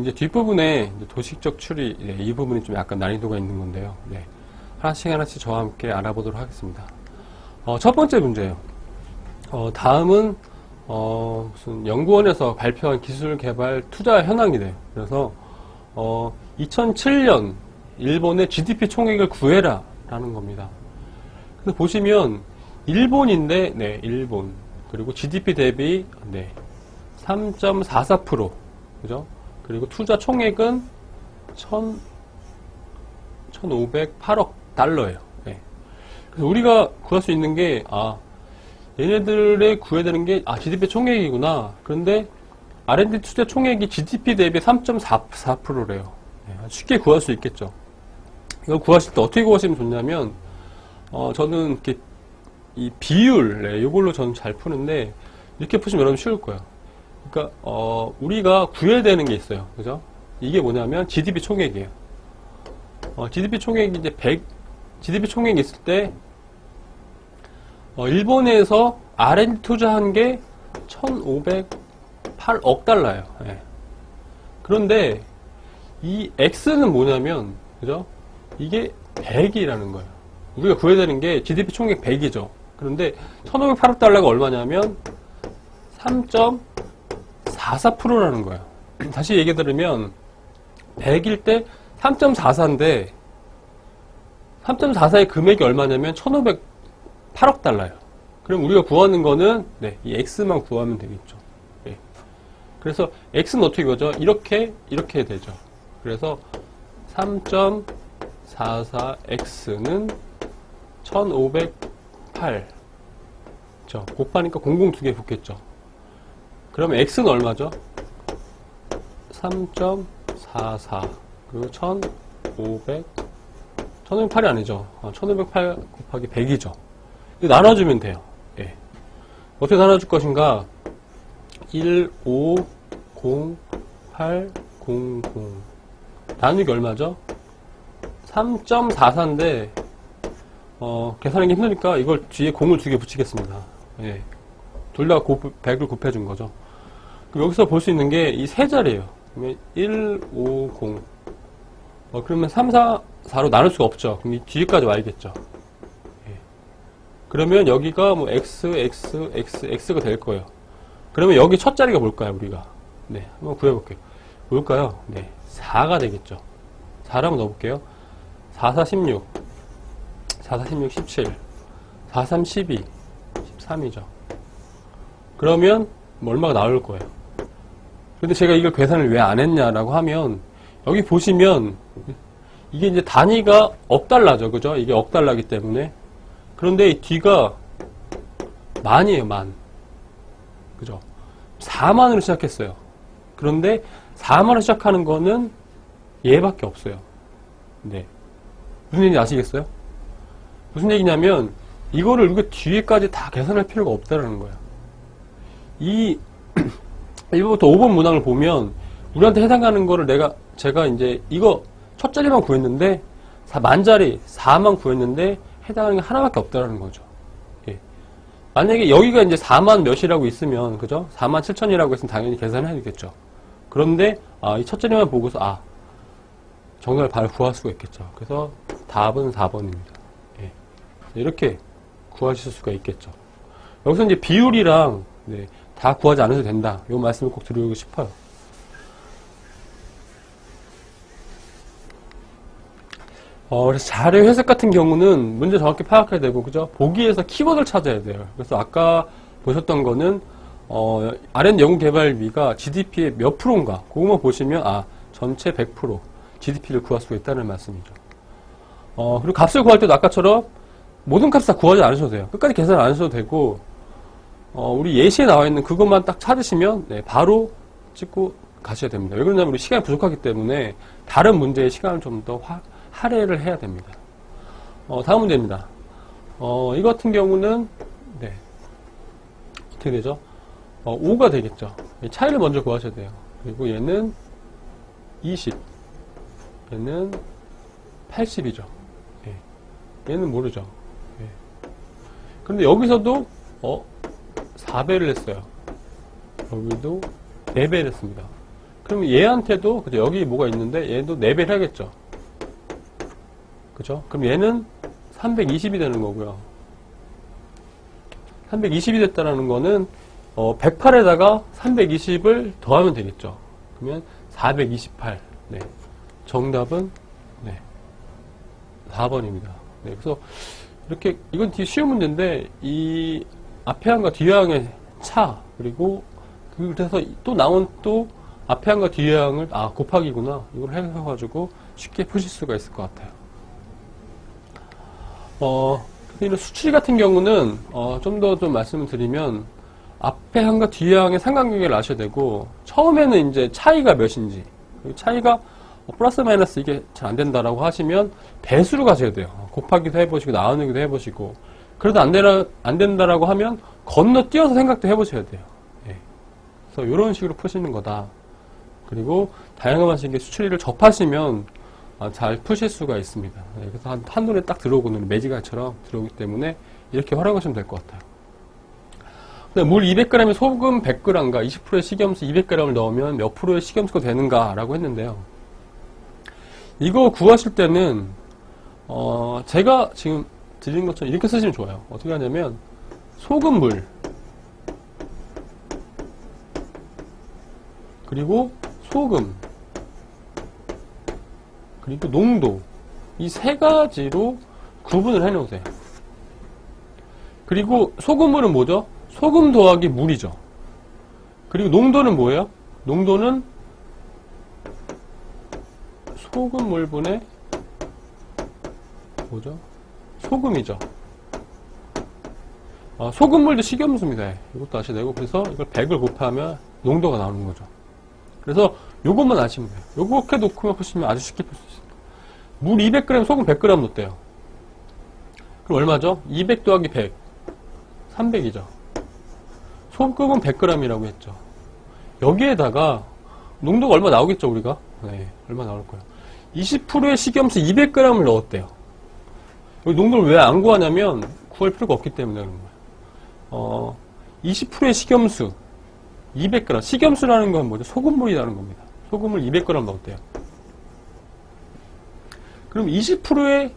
이제 뒷부분에 이제 도식적 추리, 이 부분이 좀 약간 난이도가 있는 건데요. 네. 하나씩 저와 함께 알아보도록 하겠습니다. 첫 번째 문제예요. 다음은, 무슨 연구원에서 발표한 기술 개발 투자 현황이래요. 그래서, 2007년 일본의 GDP 총액을 구해라 라는 겁니다. 그래서 보시면, 일본인데, 네, 일본. 그리고 GDP 대비, 네, 3.44%. 그죠? 그리고 투자 총액은 1,508억 달러예요. 네. 그래서 우리가 구할 수 있는 게, 얘네들의 구해야 되는 게, GDP 총액이구나. 그런데 R&D 투자 총액이 GDP 대비 3.44%래요. 네, 쉽게 구할 수 있겠죠. 이걸 구하실 때 어떻게 구하시면 좋냐면, 저는 이렇게 이 비율, 네, 이걸로 저는 잘 푸는데, 이렇게 푸시면 여러분 쉬울 거예요. 그러니까 우리가 구해야 되는 게 있어요. 그죠? 이게 뭐냐면 GDP 총액이에요. GDP 총액이 이제 GDP 총액이 있을 때 일본에서 R&D 투자한 게 1,508억 달러예요. 네. 그런데 이 X는 뭐냐면 그죠? 이게 100이라는 거예요. 우리가 구해야 되는 게 GDP 총액 100이죠. 그런데 1,508억 달러가 얼마냐면 3.44%라는 거예요. 다시 얘기 들으면 100일 때 3.44인데 3.44의 금액이 얼마냐면 1,508억 달러예요. 그럼 우리가 구하는 거는 네, 이 X만 구하면 되겠죠. 네. 그래서 X는 어떻게 구하죠? 이렇게 되죠. 그래서 3.44X는 1,508 곱하니까 00 두 개 붙겠죠. 그러면 X는 얼마죠? 3.44 그리고 1,508이 아니죠. 1,508 곱하기 100이죠. 이거 나눠주면 돼요. 예. 어떻게 나눠줄 것인가? 1, 5, 0, 8, 0, 0 나누기 얼마죠? 3.44인데 계산하기 힘드니까 이걸 뒤에 0을 두 개 붙이겠습니다. 예. 둘 다 100을 곱해준 거죠. 그럼 여기서 볼 수 있는 게 이 세 자리예요. 그러면 1, 5, 0. 그러면 3, 4, 4로 나눌 수가 없죠. 그럼 이 뒤에까지 와야겠죠. 예. 그러면 여기가 뭐 X, X, X, X가 될 거예요. 그러면 여기 첫 자리가 뭘까요, 우리가? 네, 한번 구해볼게요. 뭘까요? 네, 4가 되겠죠. 4를 한번 넣어볼게요. 4, 4, 16. 4, 4, 16, 17. 4, 3, 12. 13이죠. 그러면 뭐 얼마가 나올 거예요. 근데 제가 이걸 계산을 왜 안 했냐라고 하면 여기 보시면 이게 이제 단위가 억 달러죠. 그죠? 이게 억 달러이기 때문에. 그런데 이 뒤가 만이에요. 만. 그죠? 4만으로 시작했어요. 그런데 4만으로 시작하는 거는 얘밖에 없어요. 네. 무슨 얘기인지 아시겠어요? 무슨 얘기냐면 이거를 우리가 뒤에까지 다 계산할 필요가 없다라는 거예요. 이 1번부터 5번 문항을 보면 우리한테 해당하는 거를 제가 이제 이거 첫 자리만 구했는데 만자리 4만 구했는데 해당하는 게 하나밖에 없다라는 거죠. 예. 만약에 여기가 이제 4만 몇이라고 있으면 그죠? 4만 7천이라고 했으면 당연히 계산해야 되겠죠. 그런데 이 첫 자리만 보고서 정답을 바로 구할 수가 있겠죠. 그래서 답은 4번입니다. 예. 이렇게 구하실 수가 있겠죠. 여기서 이제 비율이랑 네, 다 구하지 않아도 된다. 이 말씀을 꼭 드리고 싶어요. 그래서 자료 해석 같은 경우는 문제 정확히 파악해야 되고, 그죠? 보기에서 키워드를 찾아야 돼요. 그래서 아까 보셨던 거는, R&D 연구개발비가 GDP의 몇 프로인가? 그것만 보시면, 전체 100% GDP를 구할 수가 있다는 말씀이죠. 그리고 값을 구할 때도 아까처럼 모든 값 다 구하지 않으셔도 돼요. 끝까지 계산 안 하셔도 되고, 우리 예시에 나와 있는 그것만 딱 찾으시면, 네, 바로 찍고 가셔야 됩니다. 왜 그러냐면 우리 시간이 부족하기 때문에 다른 문제에 시간을 좀 더 할애를 해야 됩니다. 다음 문제입니다. 이 같은 경우는, 네, 어떻게 되죠? 5가 되겠죠. 차이를 먼저 구하셔야 돼요. 그리고 얘는 20, 얘는 80이죠. 예. 얘는 모르죠. 예. 그런데 여기서도, 4배를 했어요. 여기도 4배를 했습니다. 그러면 얘한테도, 그죠? 여기 뭐가 있는데, 얘도 4배를 해야겠죠? 그죠? 그럼 얘는 320이 되는 거고요. 320이 됐다는 거는, 108에다가 320을 더하면 되겠죠? 그러면 428. 네. 정답은, 네. 4번입니다. 네. 그래서, 이렇게, 이건 되게 쉬운 문제인데, 이 앞에 항과 뒤에 항의 차, 그리고, 그래서 또 나온 또 앞에 항과 뒤에 항을, 곱하기구나. 이걸 해가지고 쉽게 푸실 수가 있을 것 같아요. 이런 수출 같은 경우는, 좀 더 좀 말씀을 드리면, 앞에 항과 뒤에 항의 상관관계를 아셔야 되고, 처음에는 이제 차이가 몇인지, 차이가 플러스 마이너스 이게 잘 안 된다라고 하시면 배수로 가셔야 돼요. 곱하기도 해보시고 나누기도 해보시고, 그래도 안 된다라고 하면 건너뛰어서 생각도 해보셔야 돼요. 예. 그래서 이런 식으로 푸시는 거다. 그리고 다양한 방식의 수출리를 접하시면 잘 푸실 수가 있습니다. 예. 그래서 한눈에 딱 들어오고는 매지가처럼 들어오기 때문에 이렇게 활용하시면 될 것 같아요. 물 200g에 소금 100g과 20%의 식염수 200g을 넣으면 몇 프로의 식염수가 되는가라고 했는데요. 이거 구하실 때는 제가 지금 드린 것처럼 이렇게 쓰시면 좋아요. 어떻게 하냐면 소금물 그리고 소금 그리고 농도 이 세 가지로 구분을 해 놓으세요. 그리고 소금물은 뭐죠? 소금 더하기 물이죠. 그리고 농도는 뭐예요? 농도는 소금물분의 뭐죠? 소금이죠. 소금물도 식염수입니다. 이것도 아셔야 되고, 그래서 이걸 100을 곱하면 농도가 나오는 거죠. 그래서 요것만 아시면 돼요. 요렇게 놓고 보시면 아주 쉽게 풀 수 있습니다. 물 200g, 소금 100g 넣었대요. 그럼 얼마죠? 200 더하기 100. 300이죠. 소금은 100g이라고 했죠. 여기에다가 농도가 얼마 나오겠죠, 우리가? 네, 얼마 나올 거예요. 20%의 식염수 200g을 넣었대요. 여기 농도를 왜 안 구하냐면 구할 필요가 없기 때문에 그런 거예요. 20%의 식염수 200g. 식염수라는 건 뭐죠? 소금물이라는 겁니다. 소금물 200g 넣었대요. 그럼 20%의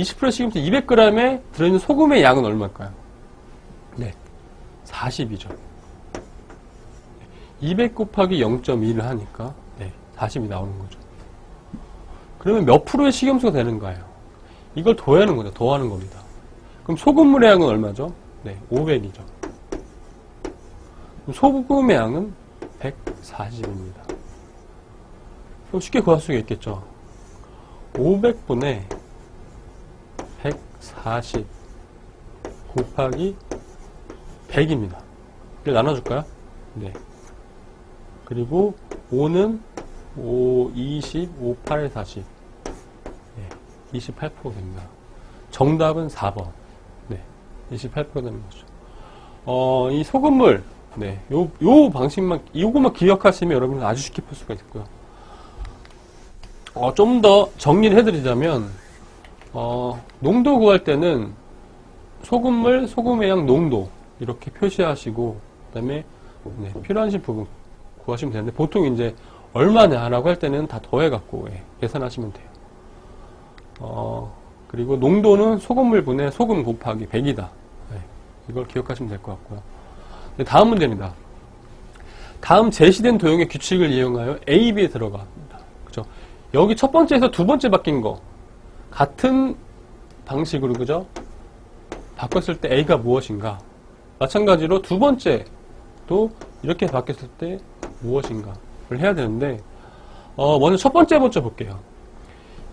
식염수 200g에 들어있는 소금의 양은 얼마일까요? 네, 40이죠. 200 곱하기 0.1을 하니까 네, 40이 나오는 거죠. 그러면 몇 프로의 식염수가 되는가요? 이걸 더하는 거죠. 더하는 겁니다. 그럼 소금물의 양은 얼마죠? 네, 500이죠. 소금의 양은 140입니다. 쉽게 구할 수가 있겠죠. 500분의 140 곱하기 100입니다. 이걸 나눠줄까요? 네. 그리고 5는 5, 20, 5, 8, 40. 네, 28% 됩니다. 정답은 4번. 네, 28% 되는 거죠. 이 소금물, 네, 요 방식만, 요것만 기억하시면 여러분은 아주 쉽게 풀 수가 있고요. 좀 더 정리를 해드리자면, 농도 구할 때는 소금물, 소금의 양, 농도 이렇게 표시하시고, 그 다음에 네, 필요하신 부분 구하시면 되는데, 보통 이제 얼마냐라고 할 때는 다 더해갖고 계산하시면 돼요. 그리고 농도는 소금물분의 소금 곱하기 100이다. 네, 이걸 기억하시면 될 것 같고요. 네, 다음 문제입니다. 다음 제시된 도형의 규칙을 이용하여 A, B에 들어갑니다. 그죠? 여기 첫 번째에서 두 번째 바뀐 거 같은 방식으로 그죠? 바꿨을 때 A가 무엇인가? 마찬가지로 두 번째도 이렇게 바뀌었을 때 무엇인가를 해야 되는데 먼저 첫 번째부터 볼게요.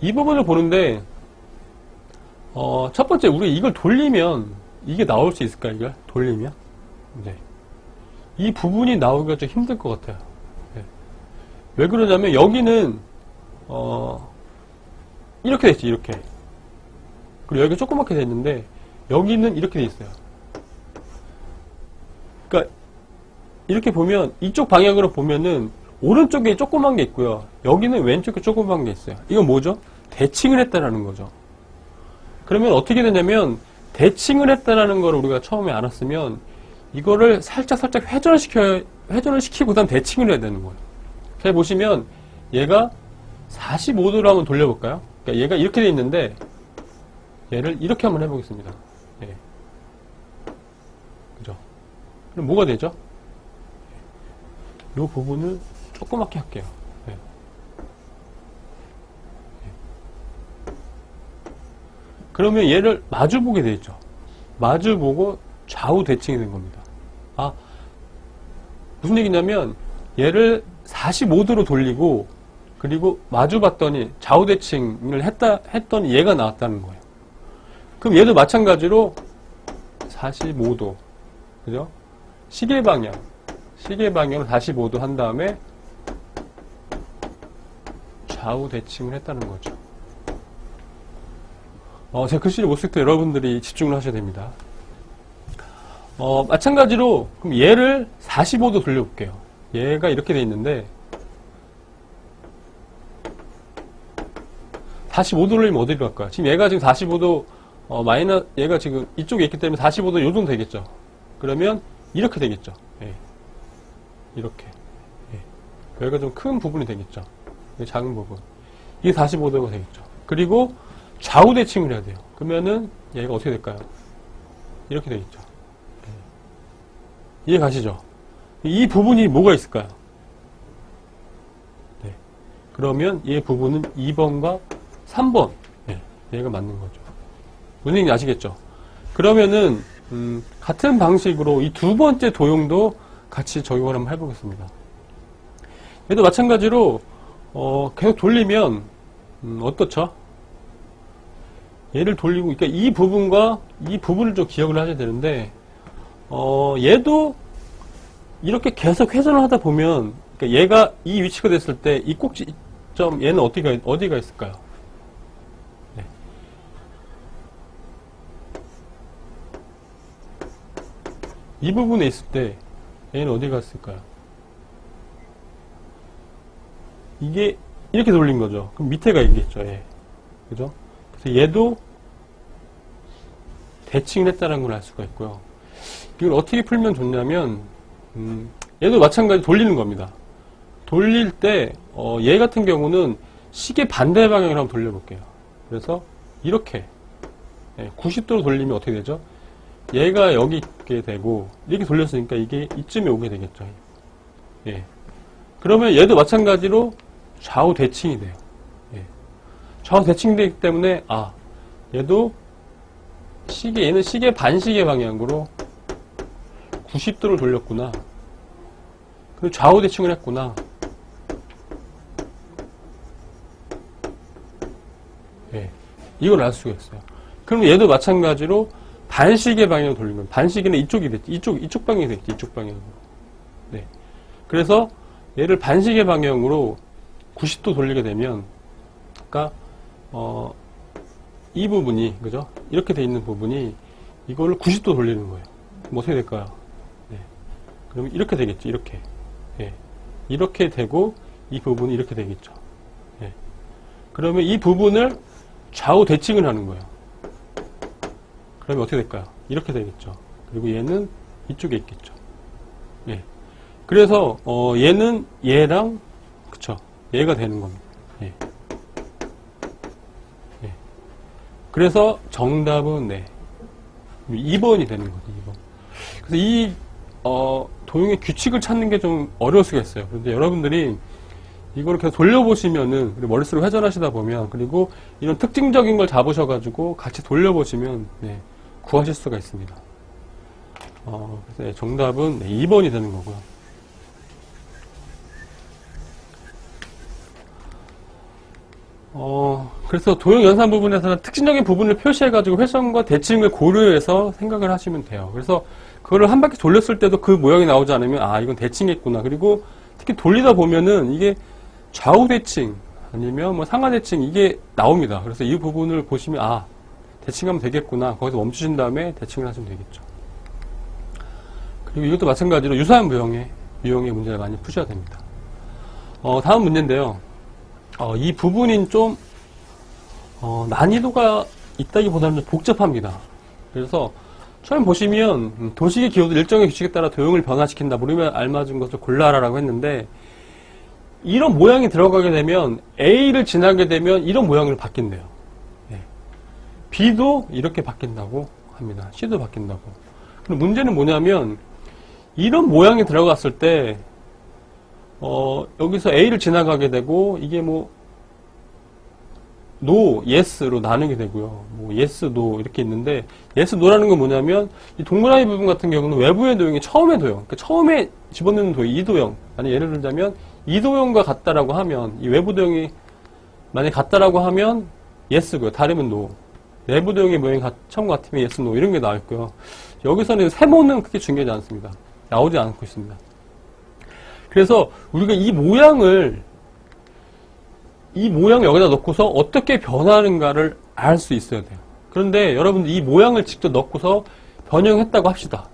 이 부분을 보는데 첫 번째 우리 이걸 돌리면 이게 나올 수 있을까? 이걸 돌리면 네. 이 부분이 나오기가 좀 힘들 것 같아요. 네. 왜 그러냐면 여기는 이렇게 됐지 이렇게. 그리고 여기가 조그맣게 됐는데 여기는 이렇게 돼 있어요. 그러니까 이렇게 보면 이쪽 방향으로 보면은 오른쪽에 조그만 게 있고요. 여기는 왼쪽에 조그만 게 있어요. 이건 뭐죠? 대칭을 했다라는 거죠. 그러면 어떻게 되냐면 대칭을 했다라는 걸 우리가 처음에 알았으면 이거를 살짝 회전을 시키고 그다음 대칭을 해야 되는 거예요. 잘 보시면 얘가 45도로 한번 돌려볼까요? 그러니까 얘가 이렇게 돼 있는데 얘를 이렇게 한번 해보겠습니다. 예. 그죠? 그럼 뭐가 되죠? 이 부분을 조그맣게 할게요. 예. 예. 그러면 얘를 마주보게 돼 있죠. 마주보고 좌우 대칭이 된 겁니다. 아, 무슨 얘기냐면 얘를 45도로 돌리고 그리고 마주 봤더니 좌우 대칭을 했더니 얘가 나왔다는 거예요. 그럼 얘도 마찬가지로 45도, 그죠? 시계 방향으로 45도 한 다음에 좌우 대칭을 했다는 거죠. 제 글씨를 못 쓸 때 여러분들이 집중을 하셔야 됩니다. 마찬가지로 그럼 얘를 45도 돌려볼게요. 얘가 이렇게 돼 있는데 45도 돌리면 어디로 갈까요? 지금 얘가 지금 45도 얘가 지금 이쪽에 있기 때문에 45도 요 정도 되겠죠. 그러면 이렇게 되겠죠. 예. 이렇게. 예. 여기가 좀 큰 부분이 되겠죠. 작은 부분. 이게 45도가 되겠죠. 그리고 좌우 대칭을 해야 돼요. 그러면은 얘가 어떻게 될까요? 이렇게 되겠죠. 예. 이해 가시죠? 이 부분이 뭐가 있을까요? 네. 그러면 이 부분은 2번과 3번. 네. 얘가 맞는 거죠. 무슨 얘기인지 아시겠죠? 그러면은 같은 방식으로 이 두 번째 도형도 같이 적용을 한번 해보겠습니다. 얘도 마찬가지로 계속 돌리면 어떻죠? 얘를 돌리고, 그러니까 이 부분과 이 부분을 좀 기억을 하셔야 되는데 얘도 이렇게 계속 회전을 하다 보면, 그러니까 얘가 이 위치가 됐을 때 이 꼭지점 얘는 어디가 있을까요? 네. 이 부분에 있을 때 얘는 어디 갔을까요? 이게 이렇게 돌린 거죠. 그럼 밑에가 있겠죠. 예. 그죠? 그래서 얘도 대칭을 했다는 걸 알 수가 있고요. 이걸 어떻게 풀면 좋냐면 얘도 마찬가지로 돌리는 겁니다. 돌릴 때 얘 같은 경우는 시계 반대 방향으로 한번 돌려볼게요. 그래서 이렇게 90도로 돌리면 어떻게 되죠? 얘가 여기 있게 되고 이렇게 돌렸으니까 이게 이쯤에 오게 되겠죠. 예. 그러면 얘도 마찬가지로 좌우 대칭이 돼요. 예. 좌우 대칭되기 때문에 얘도 얘는 시계 반시계 방향으로 90도를 돌렸구나. 그리고 좌우 대칭을 했구나. 예. 이걸 알 수가 있어요. 그럼 얘도 마찬가지로 반시계 방향으로 돌린 거예요. 반시계는 이쪽이 됐지. 이쪽 방향이 됐지. 이쪽 방향으로. 네. 그래서 얘를 반시계 방향으로 90도 돌리게 되면, 아까, 이 부분이, 그죠? 이렇게 돼 있는 부분이 이거를 90도 돌리는 거예요. 그럼 어떻게 될까요? 네. 그러면 이렇게 되겠죠. 이렇게. 예. 이렇게 되고, 이 부분이 이렇게 되겠죠. 예. 그러면 이 부분을 좌우 대칭을 하는 거예요. 그러면 어떻게 될까요? 이렇게 되겠죠. 그리고 얘는 이쪽에 있겠죠. 예. 그래서 얘는 얘랑 그쵸? 얘가 되는 겁니다. 예. 예. 그래서 정답은 네. 2번이 되는 거죠. 2번. 그래서 이 도형의 규칙을 찾는 게 좀 어려울 수가 있어요. 그런데 여러분들이 이거를 계속 돌려보시면은, 머릿속으로 회전하시다 보면, 그리고 이런 특징적인 걸 잡으셔가지고 같이 돌려보시면, 네, 구하실 수가 있습니다. 그래서 정답은 네, 2번이 되는 거고요. 그래서 도형 연산 부분에서는 특징적인 부분을 표시해가지고 회전과 대칭을 고려해서 생각을 하시면 돼요. 그래서 그거를 한 바퀴 돌렸을 때도 그 모양이 나오지 않으면, 이건 대칭했구나. 그리고 특히 돌리다 보면은 이게 좌우 대칭, 아니면 뭐 상하 대칭, 이게 나옵니다. 그래서 이 부분을 보시면, 대칭하면 되겠구나. 거기서 멈추신 다음에 대칭을 하시면 되겠죠. 그리고 이것도 마찬가지로 유사한 유형의 문제를 많이 푸셔야 됩니다. 다음 문제인데요. 이 부분이 좀 난이도가 있다기보다는 좀 복잡합니다. 그래서 처음 보시면 도식의 기호도 일정의 규칙에 따라 도형을 변화시킨다. 모르면 알맞은 것을 골라라라고 했는데 이런 모양이 들어가게 되면 A를 지나게 되면 이런 모양으로 바뀐대요. 예. B도 이렇게 바뀐다고 합니다. C도 바뀐다고. 그럼 문제는 뭐냐면 이런 모양이 들어갔을 때 여기서 A를 지나가게 되고 이게 뭐 no, yes로 나누게 되고요. 뭐 yes, no 이렇게 있는데 yes, no라는 건 뭐냐면 이 동그라미 부분 같은 경우는 외부의 도형이 처음의 도형, 그러니까 처음에 집어넣는 도형, 이 도형. 아니 예를 들자면 이 도형과 같다라고 하면 이 외부 도형이 만약 같다라고 하면 yes고요. 다르면 no. 내부 도형의 모양이 처음 같으면 yes, no 이런 게 나와 있고요. 여기서는 세모는 크게 중요하지 않습니다. 나오지 않고 있습니다. 그래서 우리가 이 모양을 여기다 넣고서 어떻게 변하는가를 알 수 있어야 돼요. 그런데 여러분들 이 모양을 직접 넣고서 변형했다고 합시다.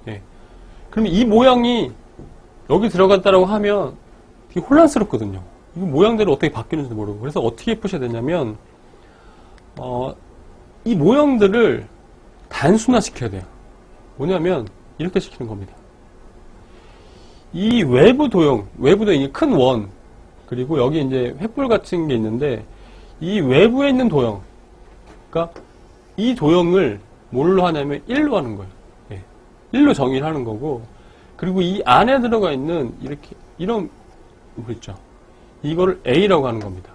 예. 그러면 이 모양이 여기 들어갔다라고 하면 되게 혼란스럽거든요. 이 모양대로 어떻게 바뀌는지도 모르고. 그래서 어떻게 푸셔야 되냐면, 이 모양들을 단순화시켜야 돼요. 뭐냐면, 이렇게 시키는 겁니다. 이 외부 도형이 큰 원, 그리고 여기 이제 횃불 같은 게 있는데, 이 외부에 있는 도형, 그러니까 이 도형을 뭘로 하냐면 1로 하는 거예요. 예. 1로 정의를 하는 거고, 그리고 이 안에 들어가 있는 이런 뭐 있죠. 이거를 A라고 하는 겁니다.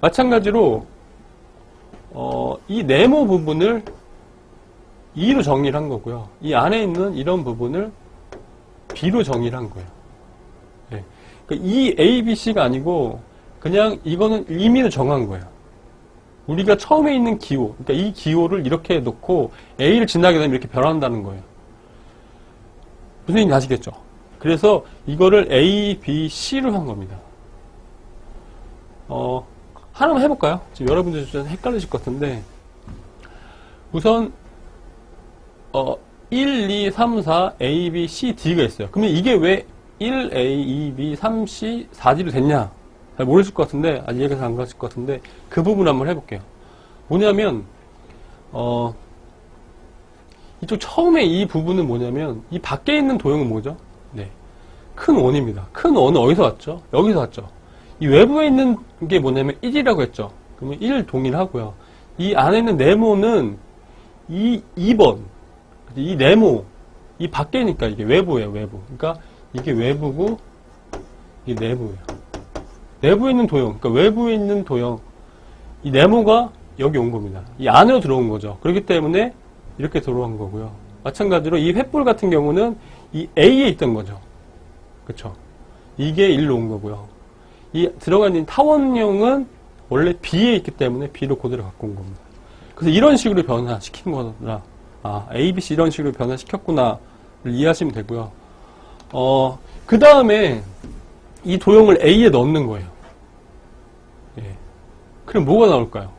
마찬가지로 이 네모 부분을 2로 정의를 한 거고요. 이 안에 있는 이런 부분을 B로 정의를 한 거예요. 예. 그러니까 이 A, B, C가 아니고 그냥 이거는 의미를 정한 거예요. 우리가 처음에 있는 기호, 그러니까 이 기호를 이렇게 놓고 A를 지나게 되면 이렇게 변한다는 거예요. 무슨 얘기인지 아시겠죠? 그래서 이거를 A, B, C로 한 겁니다. 하나만 해볼까요? 지금 여러분들 좀 헷갈리실 것 같은데, 우선 1, 2, 3, 4, A, B, C, D가 있어요. 그러면 이게 왜 1A, 2B, 3C, 4D로 됐냐? 잘 모르실 것 같은데, 아직 이해가 잘 안 가실 것 같은데, 그 부분 한번 해볼게요. 뭐냐면, 이쪽 처음에 이 부분은 뭐냐면, 이 밖에 있는 도형은 뭐죠? 네. 큰 원입니다. 큰 원은 어디서 왔죠? 여기서 왔죠. 이 외부에 있는 게 뭐냐면 1이라고 했죠. 그러면 1 동일하고요. 이 안에 있는 네모는 2번. 이 네모, 이 밖에니까 이게 외부예요, 외부. 그러니까 이게 외부고, 이게 내부예요. 내부에 있는 도형, 그러니까 외부에 있는 도형, 이 네모가 여기 온 겁니다. 이 안으로 들어온 거죠. 그렇기 때문에 이렇게 들어온 거고요. 마찬가지로 이 횃불 같은 경우는 이 A에 있던 거죠. 그쵸? 이게 1로 온 거고요. 이 들어가 있는 타원형은 원래 B에 있기 때문에 B로 그대로 갖고 온 겁니다. 그래서 이런 식으로 변화시킨 거라, A, B, C 이런 식으로 변화시켰구나를 이해하시면 되고요. 그 다음에 이 도형을 A에 넣는 거예요. 예. 그럼 뭐가 나올까요?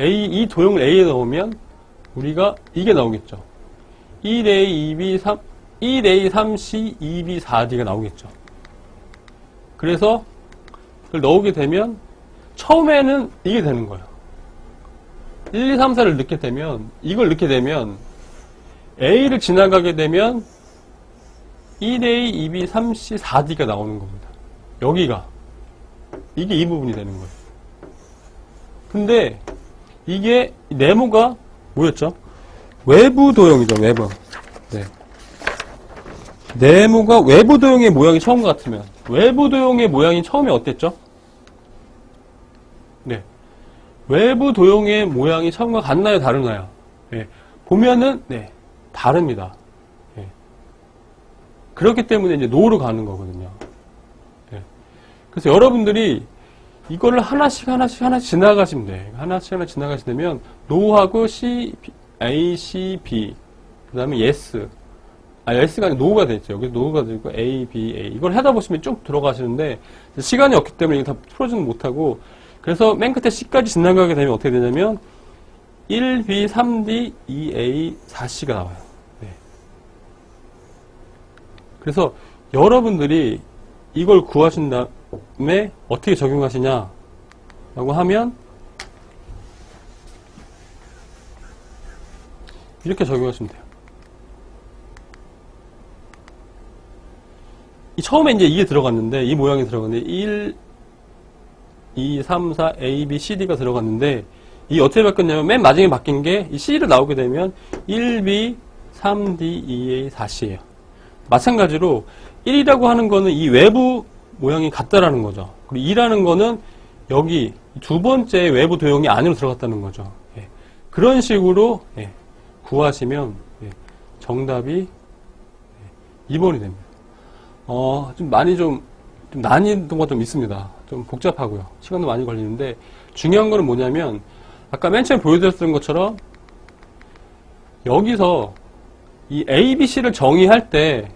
이 도형을 A에 넣으면 우리가 이게 나오겠죠. 1A, 2B, 1A, 3C, 2B, 4D가 나오겠죠. 그래서 그걸 넣게 되면 처음에는 이게 되는 거예요. 1, 2, 3, 4를 넣게 되면 이걸 넣게 되면 A를 지나가게 되면 1A, 2B, 3C, 4D가 나오는 겁니다. 여기가 이게 이 부분이 되는 거예요. 근데 이게 네모가 뭐였죠? 외부 도형이죠. 외부. 네. 네모가 외부 도형의 모양이 처음 같으면 외부 도형의 모양이 처음에 어땠죠? 네. 외부 도형의 모양이 처음과 같나요? 다르나요? 네. 보면은 네. 다릅니다. 네. 그렇기 때문에 이제 노로 가는 거거든요. 네. 그래서 여러분들이 이거를 하나씩 지나가시면 돼. 하나씩 지나가시면 노하고 C, A, C, B 그 다음에 yes. S가 아니라 노가 되죠. 여기 노가 되고 A, B, A. 이걸 하다 보시면 쭉 들어가시는데 시간이 없기 때문에 이거 다 풀어지는 못하고 그래서 맨 끝에 C까지 지나가게 되면 어떻게 되냐면 1B, 3D, 2A, 4C가 나와요. 네. 그래서 여러분들이 이걸 구하신 다음에 어떻게 적용하시냐 라고 하면 이렇게 적용하시면 돼요. 처음에 이제 이게 들어갔는데, 이 모양이 들어갔는데, 1, 2, 3, 4, A, B, C, D가 들어갔는데, 이 어떻게 바뀌었냐면, 맨 마지막에 바뀐 게, 이 C를 나오게 되면, 1B, 3D, 2A, 4C예요. 마찬가지로, 1이라고 하는 거는 이 외부 모양이 같다라는 거죠. 그리고 2라는 거는 여기 두 번째 외부 도형이 안으로 들어갔다는 거죠. 예. 그런 식으로 예. 구하시면 예. 정답이 2번이 됩니다. 좀 많이 좀 난이도가 좀 있습니다. 좀 복잡하고요. 시간도 많이 걸리는데 중요한 거는 뭐냐면 아까 맨 처음에 보여드렸던 것처럼 여기서 이 A, B, C를 정의할 때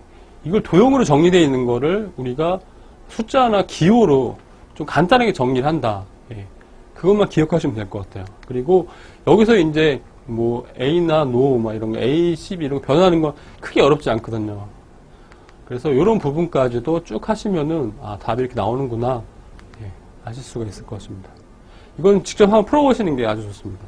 이걸 도형으로 정리되어 있는 거를 우리가 숫자나 기호로 좀 간단하게 정리를 한다. 예. 그것만 기억하시면 될 것 같아요. 그리고 여기서 이제 뭐 A나 No, 막 이런 거, A, C, B 이런 거 변하는 거 크게 어렵지 않거든요. 그래서 이런 부분까지도 쭉 하시면은 아, 답이 이렇게 나오는구나. 예. 아실 수가 있을 것 같습니다. 이건 직접 한번 풀어보시는 게 아주 좋습니다.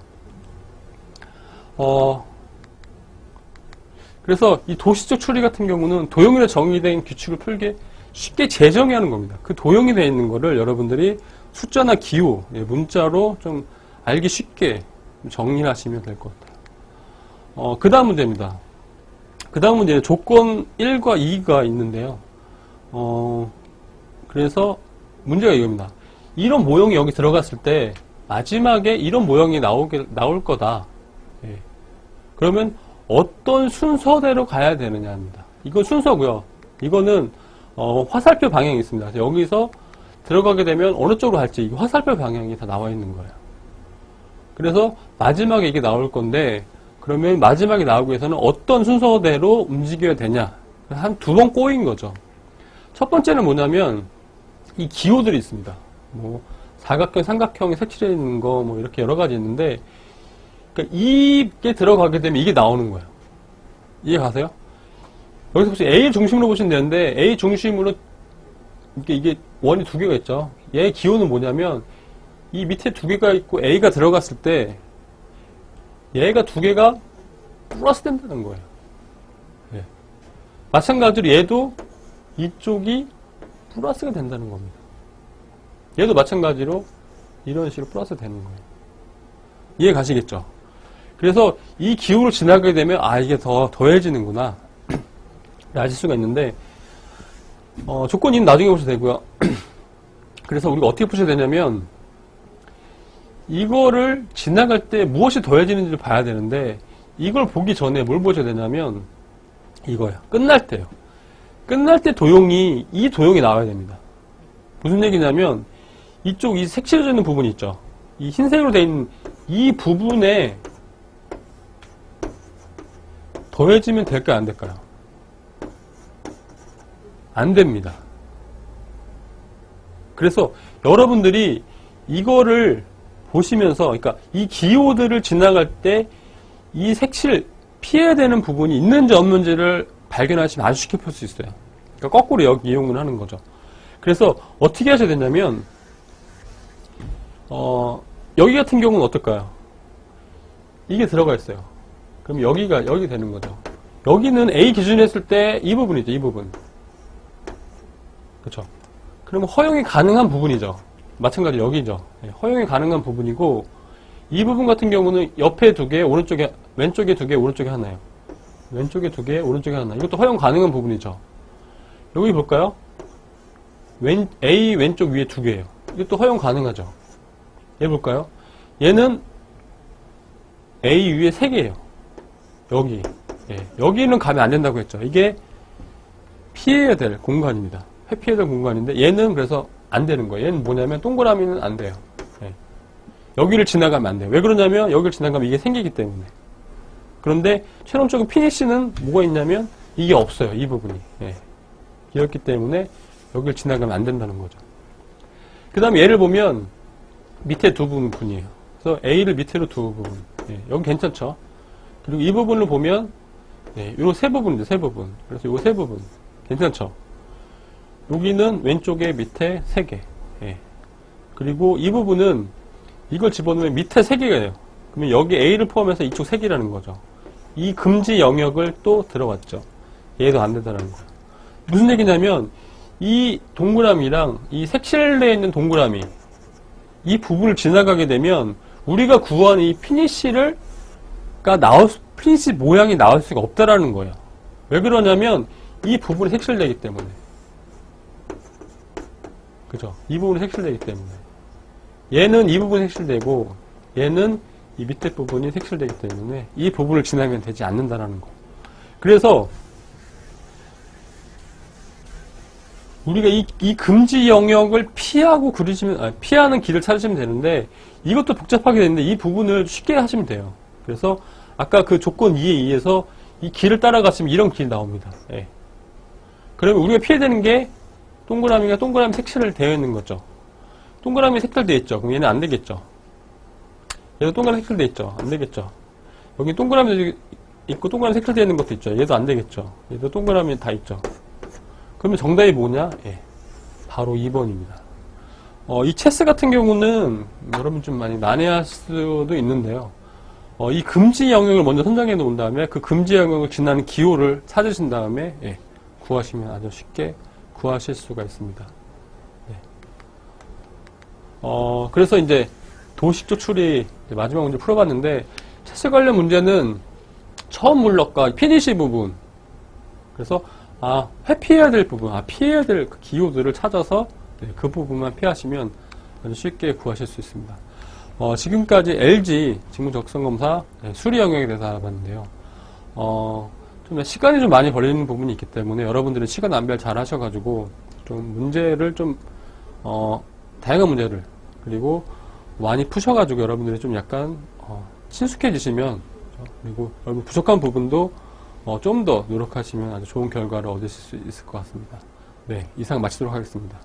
그래서 이 도시적 추리 같은 경우는 도형으로 정의된 규칙을 풀게 쉽게 재정의하는 겁니다. 그 도형이 되어 있는 거를 여러분들이 숫자나 기호, 문자로 좀 알기 쉽게 정리를 하시면 될 것 같아요. 그 다음 문제입니다. 그 다음 문제는 조건 1과 2가 있는데요. 그래서 문제가 이겁니다. 이런 모형이 여기 들어갔을 때 마지막에 이런 모형이 나올 거다. 예. 그러면 어떤 순서대로 가야 되느냐 합니다. 이건 순서고요. 이거는 화살표 방향이 있습니다. 여기서 들어가게 되면 어느 쪽으로 갈지 이 화살표 방향이 다 나와 있는 거예요. 그래서 마지막에 이게 나올 건데 그러면 마지막에 나오기 위해서는 어떤 순서대로 움직여야 되냐 한 두 번 꼬인 거죠. 첫 번째는 뭐냐면 이 기호들이 있습니다. 뭐 사각형, 삼각형이 색칠해 있는 거 뭐 이렇게 여러 가지 있는데 그러니까 이게 들어가게 되면 이게 나오는 거예요. 이해 가세요? 여기서 혹시 A 중심으로 보시면 되는데 A 중심으로 이게 원이 두 개가 있죠. 얘의 기호는 뭐냐면 이 밑에 두 개가 있고 A가 들어갔을 때 얘가 두 개가 플러스 된다는 거예요. 예. 마찬가지로 얘도 이쪽이 플러스가 된다는 겁니다. 얘도 마찬가지로 이런 식으로 플러스 되는 거예요. 이해 가시겠죠? 그래서 이 기호를 지나가게 되면 아 이게 더 더해지는구나 아실 수가 있는데 조건은 나중에 보셔도 되고요. 그래서 우리가 어떻게 푸셔야 되냐면 이거를 지나갈 때 무엇이 더해지는지를 봐야 되는데 이걸 보기 전에 뭘 보셔야 되냐면 이거예요. 끝날 때요. 끝날 때 도형이 이 도형이 나와야 됩니다. 무슨 얘기냐면 이쪽 이 색칠해져 있는 부분이 있죠. 이 흰색으로 되어 있는 이 부분에 더해지면 될까요? 안 될까요? 안 됩니다. 그래서 여러분들이 이거를 보시면서, 그러니까 이 기호들을 지나갈 때 이 색칠 피해야 되는 부분이 있는지 없는지를 발견하시면 아주 쉽게 풀 수 있어요. 그러니까 거꾸로 여기 이용을 하는 거죠. 그래서 어떻게 하셔야 되냐면, 여기 같은 경우는 어떨까요? 이게 들어가 있어요. 그럼 여기 되는 거죠. 여기는 A 기준으로 했을 때 이 부분이죠, 이 부분. 그렇죠? 그러면 허용이 가능한 부분이죠. 마찬가지로 여기죠. 허용이 가능한 부분이고, 이 부분 같은 경우는 옆에 두 개, 오른쪽에, 왼쪽에 두 개, 오른쪽에 하나요. 왼쪽에 두 개, 오른쪽에 하나. 이것도 허용 가능한 부분이죠. 여기 볼까요? A 왼쪽 위에 두 개예요. 이것도 허용 가능하죠. 얘 볼까요? 얘는 A 위에 세 개예요. 여기. 예, 여기는 가면 안 된다고 했죠. 이게 피해야 될 공간입니다. 회피해야 될 공간인데 얘는 그래서 안 되는 거예요. 얘는 뭐냐면 동그라미는 안 돼요. 예. 여기를 지나가면 안 돼요. 왜 그러냐면 여기를 지나가면 이게 생기기 때문에. 그런데 최종적인 피니쉬는 뭐가 있냐면 이게 없어요. 이 부분이. 예. 비었기 때문에 여기를 지나가면 안 된다는 거죠. 그 다음에 얘를 보면 밑에 두 부분이에요. 그래서 A를 밑으로 두 부분. 예. 여기 괜찮죠? 그리고 이 부분을 보면 요 세 부분이죠. 세 부분. 그래서 요 세 부분. 괜찮죠? 여기는 왼쪽에 밑에 3개. 예. 그리고 이 부분은 이걸 집어넣으면 밑에 3개가 돼요. 그러면 여기 A를 포함해서 이쪽 3개라는 거죠. 이 금지 영역을 또 들어왔죠. 얘도 안 된다는 거예요. 무슨 얘기냐면 이 동그라미랑 이 색칠되어 있는 동그라미, 이 부분을 지나가게 되면 우리가 구하는 이 피니시 모양이 나올 수가 없다라는 거예요. 왜 그러냐면 이 부분이 색칠되기 때문에. 그죠? 이 부분이 색칠되기 때문에. 얘는 이 부분이 색칠되고 얘는 이 밑에 부분이 색칠되기 때문에 이 부분을 지나면 되지 않는다라는 거. 그래서 우리가 이 금지 영역을 피하고 피하는 길을 찾으시면 되는데, 이것도 복잡하게 되는데, 이 부분을 쉽게 하시면 돼요. 그래서, 아까 그 조건 2에 의해서 이 길을 따라가시면 이런 길이 나옵니다. 예. 그러면 우리가 피해야 되는 게, 동그라미 색칠을 되어 있는 거죠. 동그라미 색칠되어 있죠. 그럼 얘는 안 되겠죠. 얘도 동그라미 색칠되어 있죠. 안 되겠죠. 여기 동그라미 있고 동그라미 색칠되어 있는 것도 있죠. 얘도 안 되겠죠. 얘도 동그라미 다 있죠. 그러면 정답이 뭐냐? 예, 바로 2번입니다. 이 체스 같은 경우는 여러분 좀 많이 난해할 수도 있는데요. 이 금지 영역을 먼저 선정해 놓은 다음에 그 금지 영역을 지나는 기호를 찾으신 다음에 예, 구하시면 아주 쉽게 구하실 수가 있습니다. 예. 그래서 이제 도식조 추리 마지막 문제 풀어봤는데, 체스 관련 문제는 처음 물럭과 피니시 부분, 그래서 회피해야 될 부분, 피해야 될 그 기호들을 찾아서 그 부분만 피하시면 아주 쉽게 구하실 수 있습니다. 지금까지 LG 직무적성검사 수리 영역에 대해서 알아봤는데요. 좀 시간이 좀 많이 걸리는 부분이 있기 때문에 여러분들은 시간 안배를 잘 하셔가지고 좀 문제를 다양한 문제를 그리고 많이 푸셔가지고 여러분들이 좀 약간 친숙해지시면, 그리고 여러분 부족한 부분도 좀 더 노력하시면 아주 좋은 결과를 얻으실 수 있을 것 같습니다. 네, 이상 마치도록 하겠습니다.